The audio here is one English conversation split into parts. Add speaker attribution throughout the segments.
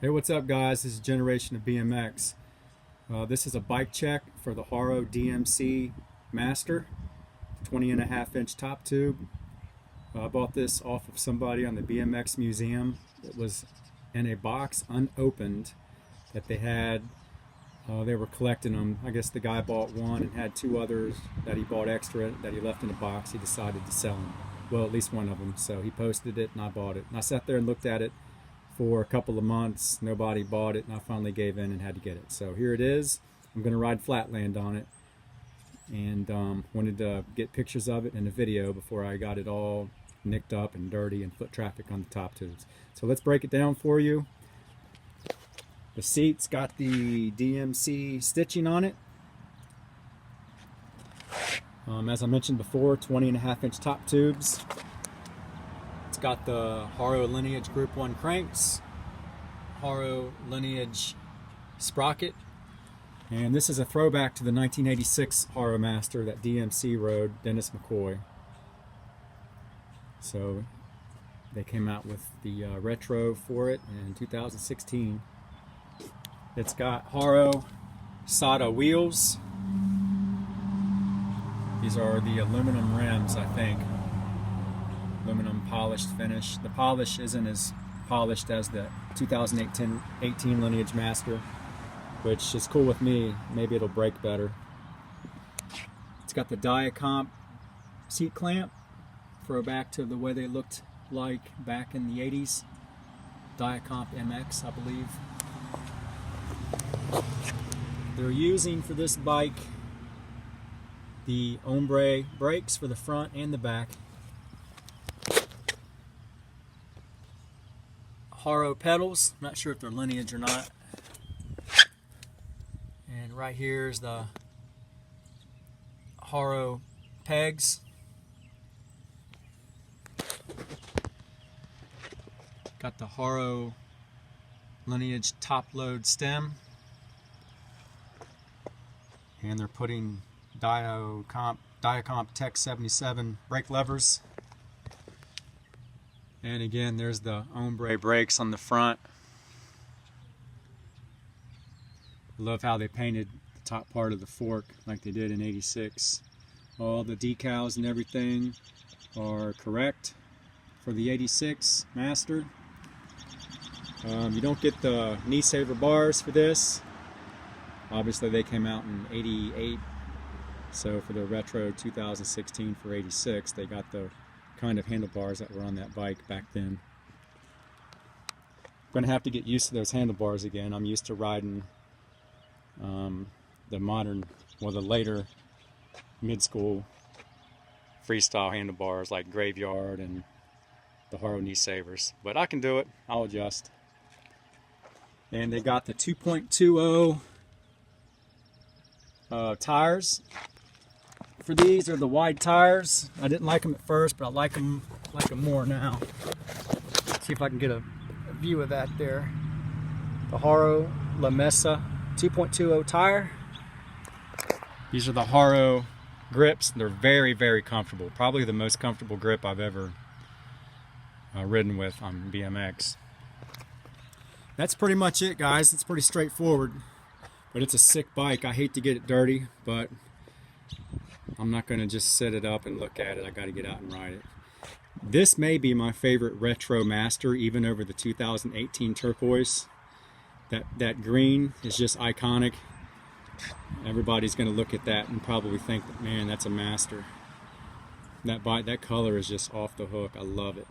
Speaker 1: Hey, what's up guys? This is Generation of BMX. This is a bike check for the Haro DMC Master 20.5-inch top tube. I bought this off of somebody on the BMX Museum. It was in a box unopened that they had. They were collecting them. I guess the guy bought one and had two others that he bought extra that he left in the box. He decided to sell them. Well, at least one of them. So he posted it and I bought it. And I sat there and looked at it for a couple of months. Nobody bought it and I finally gave in and had to get it. So here it is. I'm going to ride flatland on it, and wanted to get pictures of it and a video before I got it all nicked up and dirty and foot traffic on the top tubes. So let's break it down for you. The seat's got the DMC stitching on it. As I mentioned before, 20.5-inch top tubes. It's got the Haro Lineage Group 1 cranks, Haro Lineage sprocket, and this is a throwback to the 1986 Haro Master that DMC rode, Dennis McCoy. So they came out with the retro for it in 2016. It's got Haro Sada wheels. These are the aluminum rims, I think. Aluminum polished finish. The polish isn't as polished as the 2018 Lineage Master, which is cool with me. Maybe it'll break better. It's got the Diacomp seat clamp, throwback to the way they looked like back in the 80s. Diacomp MX, I believe. They're using for this bike the ombre brakes for the front and the back. Haro pedals, not sure if they're Lineage or not. And right here is the Haro pegs. Got the Haro Lineage top load stem. And they're putting Diacomp Tech 77 brake levers. And again, there's the ombre brakes on the front. Love how they painted the top part of the fork like they did in '86. All the decals and everything are correct for the '86 Master. You don't get the knee saver bars for this. Obviously they came out in '88. So for the retro 2016 for '86, they got the kind of handlebars that were on that bike back then. I'm going to have to get used to those handlebars again. I'm used to riding the modern, well, the later mid-school freestyle handlebars like Graveyard and the Haro knee savers. But I can do it. I'll adjust. And they got the 2.20 tires. For these are the wide tires. I didn't like them at first, but I like them more now. Let's see if I can get a view of that there. The Haro La Mesa 2.20 tire. These are the Haro grips. They're very, very comfortable. Probably the most comfortable grip I've ever ridden with on BMX. That's pretty much it, guys. It's pretty straightforward, but it's a sick bike. I hate to get it dirty, but I'm not going to just set it up and look at it. I got to get out and ride it. This may be my favorite retro Master, even over the 2018 turquoise. That green is just iconic. Everybody's going to look at that and probably think that, man, that's a Master. That color is just off the hook. I love it.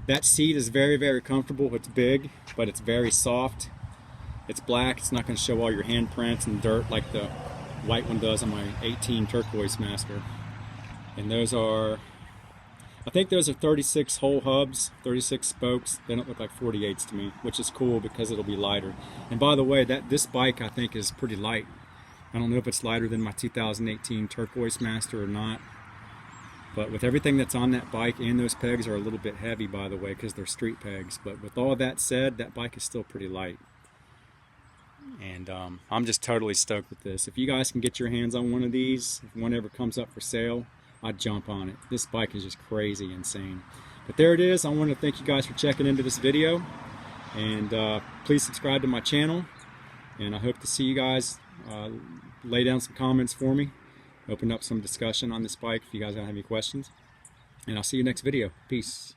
Speaker 1: That seat is very, very comfortable. It's big, but it's very soft. It's black. It's not going to show all your handprints and dirt like the white one does on my 18 turquoise Master. And those are, I think those are 36 hole hubs, 36 spokes. They don't look like 48s to me, which is cool because it'll be lighter. And by the way, this bike I think is pretty light. I don't know if it's lighter than my 2018 turquoise Master or not, but with everything that's on that bike, and those pegs are a little bit heavy, by the way, because they're street pegs. But with all that said, that bike is still pretty light. And I'm just totally stoked with this. If you guys can get your hands on one of these, if one ever comes up for sale, I'd jump on it. This bike is just crazy insane. But there it is. I want to thank you guys for checking into this video. And please subscribe to my channel, and I hope to see you guys lay down some comments for me, open up some discussion on this bike if you guys don't have any questions, and I'll see you next video. Peace.